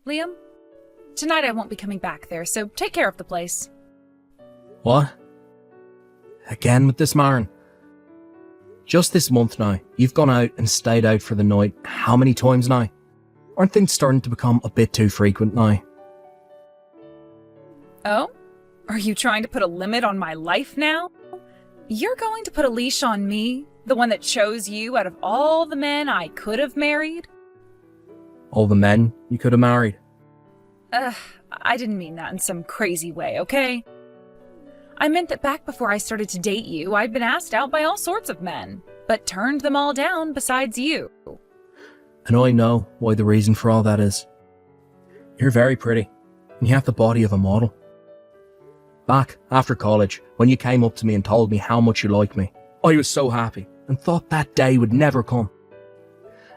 Liam, tonight I won't be coming back there, so take care of the place. What? Again with this Maren? Just this month now, you've gone out and stayed out for the night how many times now? Aren't things starting to become a bit too frequent now? Oh? Are you trying to put a limit on my life now? You're going to put a leash on me, the one that chose you out of all the men I could have married? All the men you could have married? I didn't mean that in some crazy way, okay? I meant that back before I started to date you, I'd been asked out by all sorts of men, but turned them all down besides you. And I know why the reason for all that is. You're very pretty, and you have the body of a model. Back after college, when you came up to me and told me how much you liked me, I was so happy and thought that day would never come.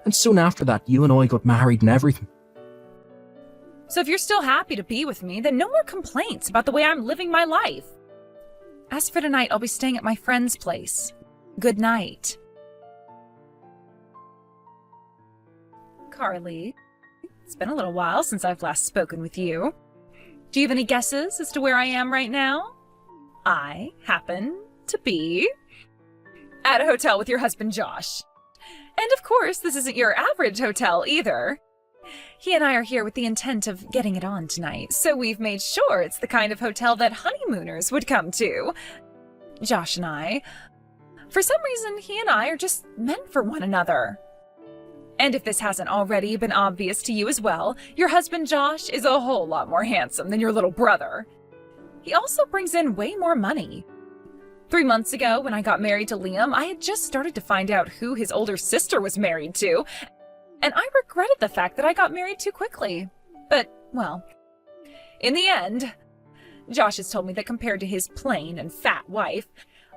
And soon after that, you and I got married and everything. So if you're still happy to be with me, then no more complaints about the way I'm living my life. As for tonight, I'll be staying at my friend's place. Good night. Carly, it's been a little while since I've last spoken with you. Do you have any guesses as to where I am right now? I happen to be at a hotel with your husband, Josh. And of course, this isn't your average hotel either. He and I are here with the intent of getting it on tonight, so we've made sure it's the kind of hotel that honeymooners would come to. Josh and I. For some reason, he and I are just meant for one another. And if this hasn't already been obvious to you as well, your husband Josh is a whole lot more handsome than your little brother. He also brings in way more money. 3 months ago, when I got married to Liam, I had just started to find out who his older sister was married to, and I regretted the fact that I got married too quickly. But, well, in the end, Josh has told me that compared to his plain and fat wife,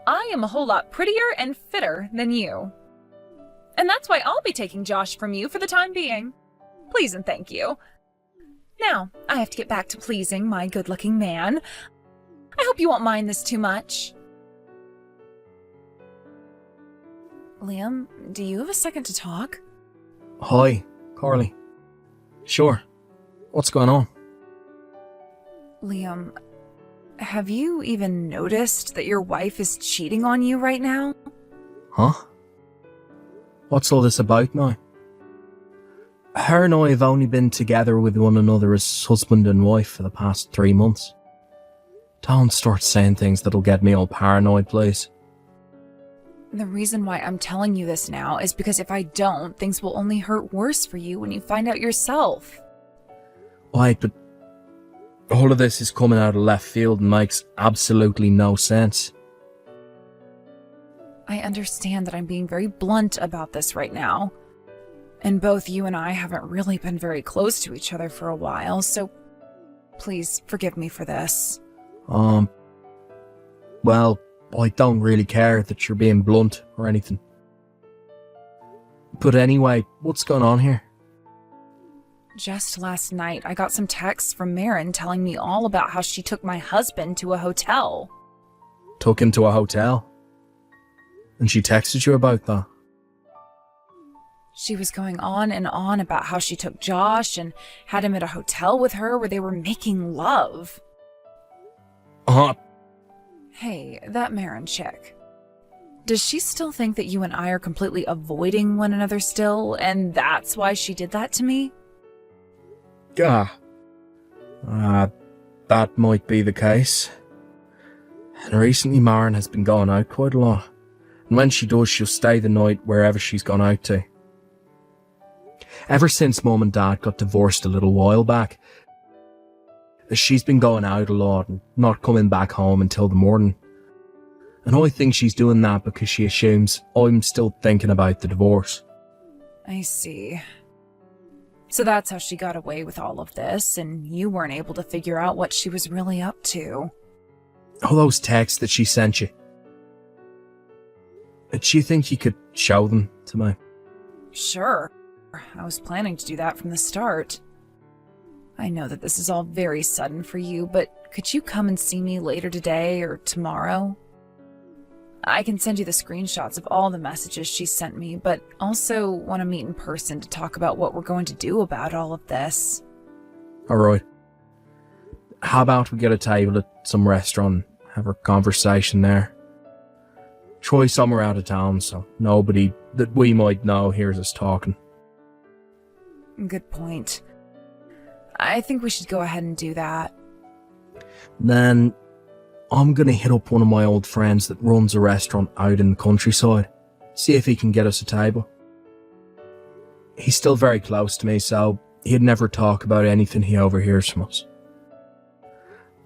I am a whole lot prettier and fitter than you. And that's why I'll be taking Josh from you for the time being. Please and thank you. Now, I have to get back to pleasing my good-looking man. I hope you won't mind this too much. Liam, do you have a second to talk? Hi, Carly. Sure. What's going on? Liam, have you even noticed that your wife is cheating on you right now? Huh? What's all this about now? Her and I have only been together with one another as husband and wife for the past 3 months. Don't start saying things that'll get me all paranoid, please. The reason why I'm telling you this now is because if I don't, things will only hurt worse for you when you find out yourself. Right, but all of this is coming out of left field and makes absolutely no sense. I understand that I'm being very blunt about this right now. And both you and I haven't really been very close to each other for a while, so please forgive me for this. Well, I don't really care that you're being blunt or anything. But anyway, what's going on here? Just last night, I got some texts from Maren telling me all about how she took my husband to a hotel. Took him to a hotel? And she texted you about that? She was going on and on about how she took Josh and had him at a hotel with her where they were making love. Hey, that Maren chick. Does she still think that you and I are completely avoiding one another still, and that's why she did that to me? That might be the case. And recently Maren has been going out quite a lot. And when she does, she'll stay the night wherever she's gone out to. Ever since Mum and Dad got divorced a little while back, she's been going out a lot and not coming back home until the morning. And I think she's doing that because she assumes I'm still thinking about the divorce. I see. So that's how she got away with all of this, and you weren't able to figure out what she was really up to. All those texts that she sent you. Do you think you could show them to me? Sure. I was planning to do that from the start. I know that this is all very sudden for you, but could you come and see me later today or tomorrow? I can send you the screenshots of all the messages she sent me, but also want to meet in person to talk about what we're going to do about all of this. Alright. How about we get a table at some restaurant, have a conversation there? Try somewhere out of town so nobody that we might know hears us talking. Good point. I think we should go ahead and do that. Then I'm gonna hit up one of my old friends that runs a restaurant out in the countryside. See if he can get us a table. He's still very close to me, so he'd never talk about anything he overhears from us.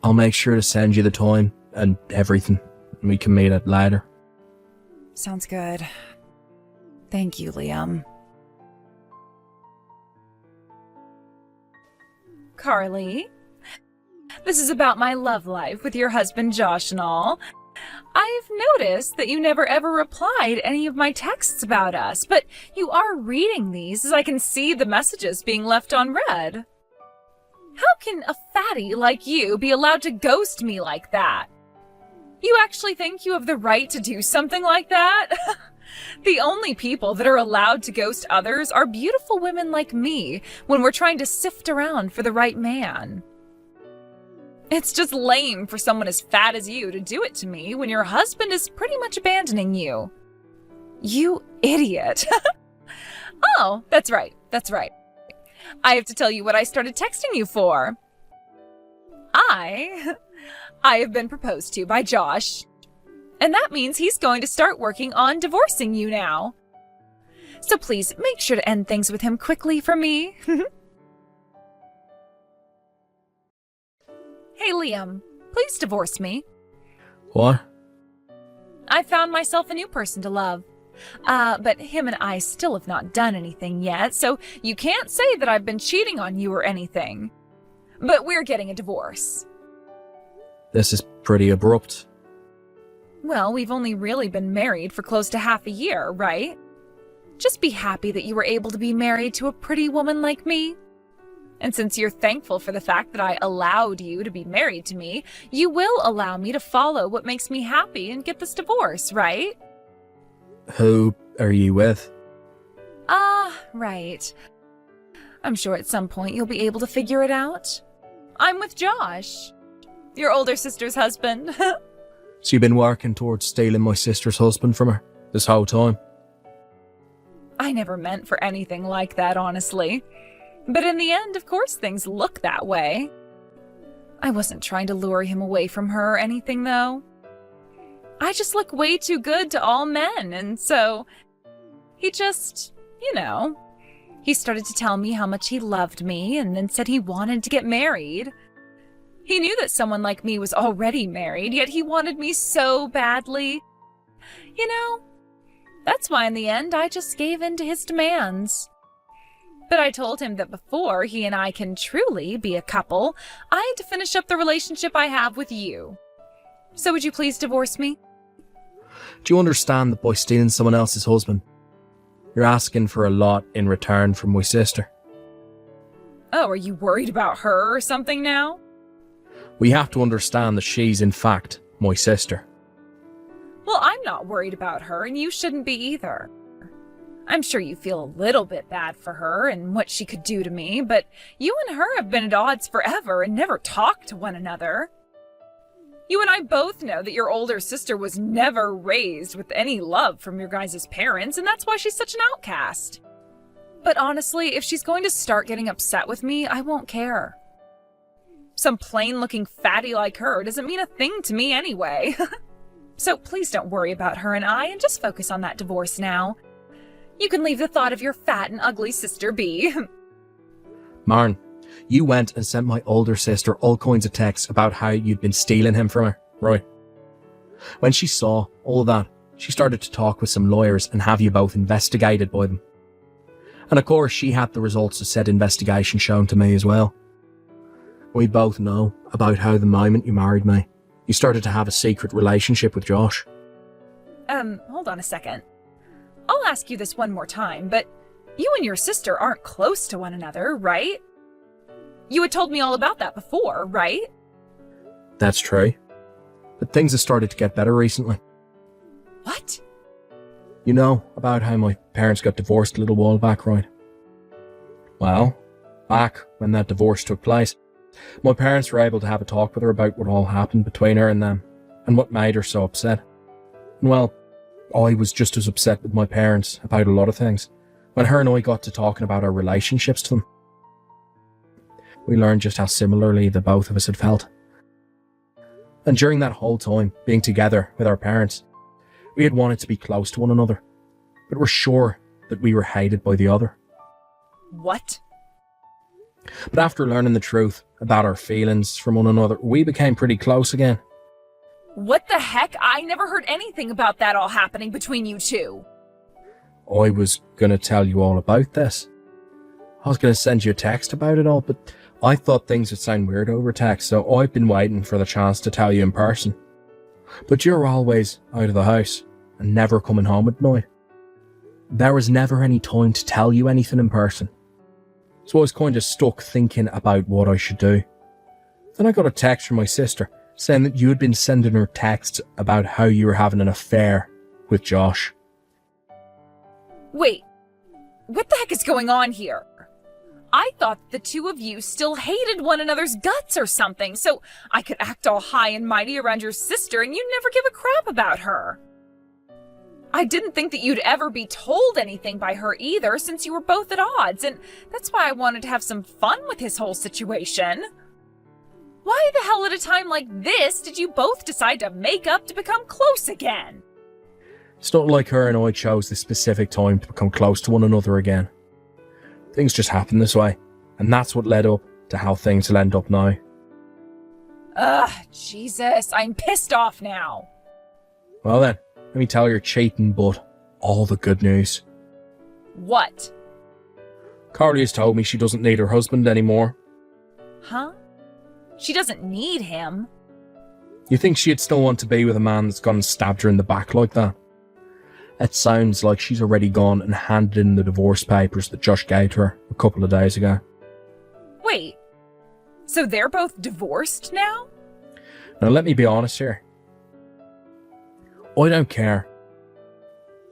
I'll make sure to send you the time and everything, and we can meet up later. Sounds good. Thank you, Liam. Carly, this is about my love life with your husband Josh and all. I've noticed that you never ever replied any of my texts about us, but you are reading these as I can see the messages being left unread. How can a fatty like you be allowed to ghost me like that? You actually think you have the right to do something like that? The only people that are allowed to ghost others are beautiful women like me when we're trying to sift around for the right man. It's just lame for someone as fat as you to do it to me when your husband is pretty much abandoning you. You idiot. Oh, that's right. I have to tell you what I started texting you for. I have been proposed to by Josh, and that means he's going to start working on divorcing you now. So please make sure to end things with him quickly for me. Hey, Liam, please divorce me. What? I found myself a new person to love. But him and I still have not done anything yet, so you can't say that I've been cheating on you or anything. But we're getting a divorce. This is pretty abrupt. Well, we've only really been married for close to half a year, right? Just be happy that you were able to be married to a pretty woman like me. And since you're thankful for the fact that I allowed you to be married to me, you will allow me to follow what makes me happy and get this divorce, right? Who are you with? Right. I'm sure at some point you'll be able to figure it out. I'm with Josh, your older sister's husband. So you've been working towards stealing my sister's husband from her this whole time? I never meant for anything like that, honestly. But in the end, of course, things look that way. I wasn't trying to lure him away from her or anything, though. I just look way too good to all men, and so he just, he started to tell me how much he loved me and then said he wanted to get married. He knew that someone like me was already married, yet he wanted me so badly. That's why in the end I just gave in to his demands. But I told him that before he and I can truly be a couple, I had to finish up the relationship I have with you. So would you please divorce me? Do you understand that by stealing someone else's husband, you're asking for a lot in return from my sister? Oh, are you worried about her or something now? We have to understand that she's in fact my sister. Well, I'm not worried about her, and you shouldn't be either. I'm sure you feel a little bit bad for her and what she could do to me, but you and her have been at odds forever and never talked to one another. You and I both know that your older sister was never raised with any love from your guys' parents, and that's why she's such an outcast. But honestly, if she's going to start getting upset with me, I won't care. Some plain-looking fatty like her doesn't mean a thing to me anyway. So please don't worry about her and I, and just focus on that divorce now. You can leave the thought of your fat and ugly sister be. Marn, you went and sent my older sister all kinds of texts about how you'd been stealing him from her, right? When she saw all of that, she started to talk with some lawyers and have you both investigated by them. And of course, she had the results of said investigation shown to me as well. We both know about how the moment you married me, you started to have a secret relationship with Josh. Hold on a second. I'll ask you this one more time, but you and your sister aren't close to one another, right? You had told me all about that before, right? That's true. But things have started to get better recently. What? You know about how my parents got divorced a little while back, right? Well, back when that divorce took place, my parents were able to have a talk with her about what all happened between her and them, and what made her so upset. And well, I was just as upset with my parents about a lot of things when her and I got to talking about our relationships to them. We learned just how similarly the both of us had felt. And during that whole time, being together with our parents, we had wanted to be close to one another, but were sure that we were hated by the other. What? But after learning the truth about our feelings from one another, we became pretty close again. What the heck? I never heard anything about that all happening between you two. I was going to tell you all about this. I was going to send you a text about it all, but I thought things would sound weird over text, so I've been waiting for the chance to tell you in person. But you're always out of the house and never coming home at night. There was never any time to tell you anything in person. So I was kind of stuck thinking about what I should do. Then I got a text from my sister saying that you had been sending her texts about how you were having an affair with Josh. Wait, what the heck is going on here? I thought the two of you still hated one another's guts or something, so I could act all high and mighty around your sister and you'd never give a crap about her. I didn't think that you'd ever be told anything by her either, since you were both at odds, and that's why I wanted to have some fun with his whole situation. Why the hell at a time like this did you both decide to make up to become close again? It's not like her and I chose this specific time to become close to one another again. Things just happened this way, and that's what led up to how things will end up now. Ugh, Jesus, I'm pissed off now. Well then, let me tell your cheating butt all the good news. What? Carly has told me she doesn't need her husband anymore. Huh? She doesn't need him. You think she'd still want to be with a man that's gone and stabbed her in the back like that? It sounds like she's already gone and handed in the divorce papers that Josh gave to her a couple of days ago. Wait, so they're both divorced now? Now let me be honest here. I don't care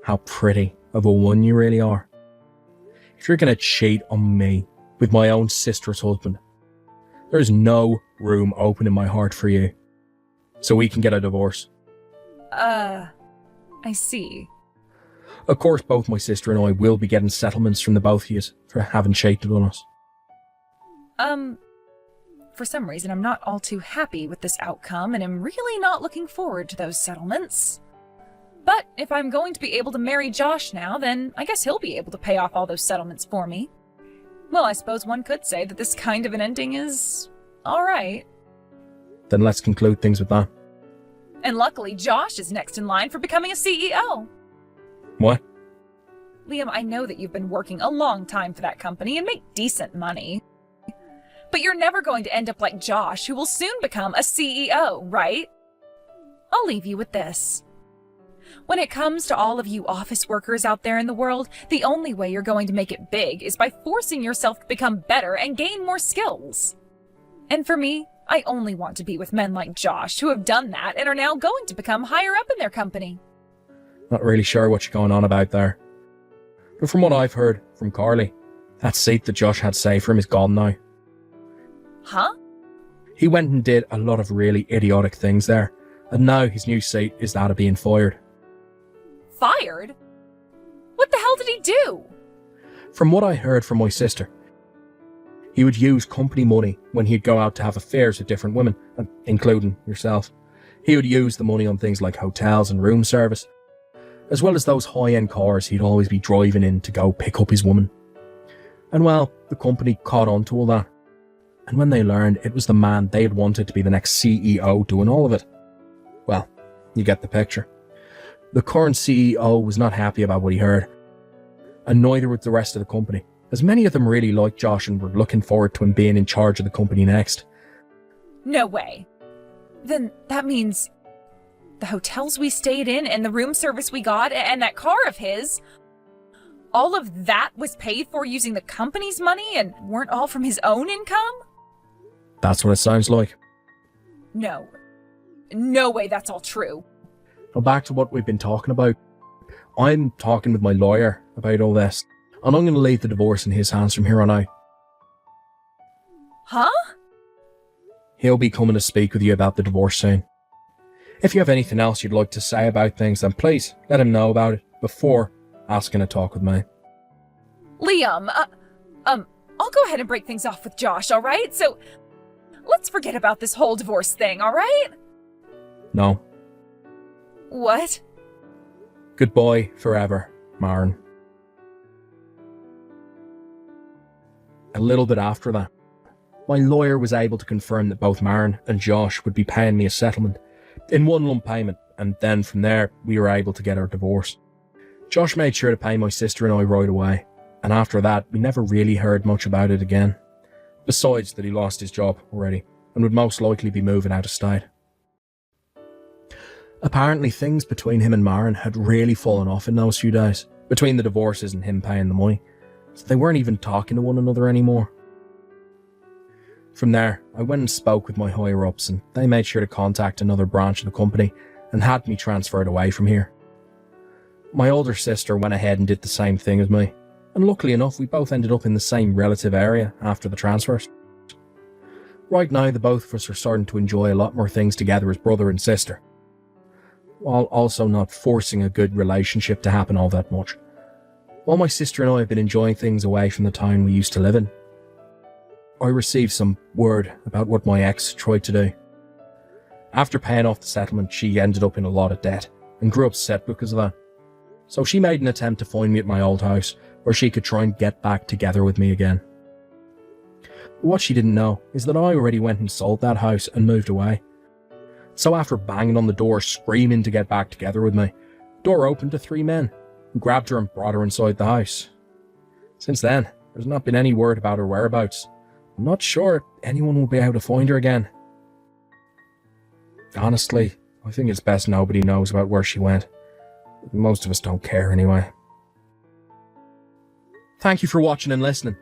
how pretty of a one you really are. If you're going to cheat on me with my own sister's husband, there's no room open in my heart for you. So we can get a divorce. I see. Of course, both my sister and I will be getting settlements from the both of you for having cheated on us. For some reason I'm not all too happy with this outcome and am really not looking forward to those settlements. But if I'm going to be able to marry Josh now, then I guess he'll be able to pay off all those settlements for me. Well, I suppose one could say that this kind of an ending is alright. Then let's conclude things with that. And luckily Josh is next in line for becoming a CEO. What? Liam, I know that you've been working a long time for that company and make decent money. But you're never going to end up like Josh, who will soon become a CEO, right? I'll leave you with this. When it comes to all of you office workers out there in the world, the only way you're going to make it big is by forcing yourself to become better and gain more skills. And for me, I only want to be with men like Josh, who have done that and are now going to become higher up in their company. Not really sure what you're going on about there. But from what I've heard from Carly, that seat that Josh had saved for him is gone now. Huh? He went and did a lot of really idiotic things there, and now his new seat is that of being fired. Fired? What the hell did he do? From what I heard from my sister, he would use company money when he'd go out to have affairs with different women, including yourself. He would use the money on things like hotels and room service, as well as those high-end cars he'd always be driving in to go pick up his woman. And well, the company caught on to all that. And when they learned it was the man they had wanted to be the next CEO doing all of it, well, you get the picture. The current CEO was not happy about what he heard, and neither was the rest of the company, as many of them really liked Josh and were looking forward to him being in charge of the company next. No way. Then that means the hotels we stayed in and the room service we got and that car of his, all of that was paid for using the company's money and weren't all from his own income? That's what it sounds like. No. No way that's all true. Now back to what we've been talking about. I'm talking with my lawyer about all this, and I'm going to leave the divorce in his hands from here on out. Huh? He'll be coming to speak with you about the divorce soon. If you have anything else you'd like to say about things, then please let him know about it before asking to talk with me. Liam, I'll go ahead and break things off with Josh, alright? So, let's forget about this whole divorce thing, alright? No. What? Goodbye forever, Maren. A little bit after that, my lawyer was able to confirm that both Maren and Josh would be paying me a settlement in one lump payment, and then from there we were able to get our divorce. Josh made sure to pay my sister and I right away, and after that we never really heard much about it again, besides that he lost his job already and would most likely be moving out of state. Apparently things between him and Maren had really fallen off in those few days, between the divorces and him paying the money, so they weren't even talking to one another anymore. From there, I went and spoke with my higher-ups, and they made sure to contact another branch of the company and had me transferred away from here. My older sister went ahead and did the same thing as me, and luckily enough we both ended up in the same relative area after the transfers. Right now the both of us are starting to enjoy a lot more things together as brother and sister, while also not forcing a good relationship to happen all that much. While my sister and I have been enjoying things away from the town we used to live in, I received some word about what my ex tried to do. After paying off the settlement, she ended up in a lot of debt and grew upset because of that. So she made an attempt to find me at my old house where she could try and get back together with me again. But what she didn't know is that I already went and sold that house and moved away. So after banging on the door screaming to get back together with me, the door opened to 3 men who grabbed her and brought her inside the house. Since then, there's not been any word about her whereabouts. I'm not sure anyone will be able to find her again. Honestly, I think it's best nobody knows about where she went. Most of us don't care anyway. Thank you for watching and listening.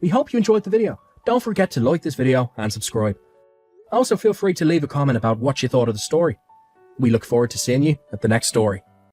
We hope you enjoyed the video. Don't forget to like this video and subscribe. Also feel free to leave a comment about what you thought of the story. We look forward to seeing you at the next story.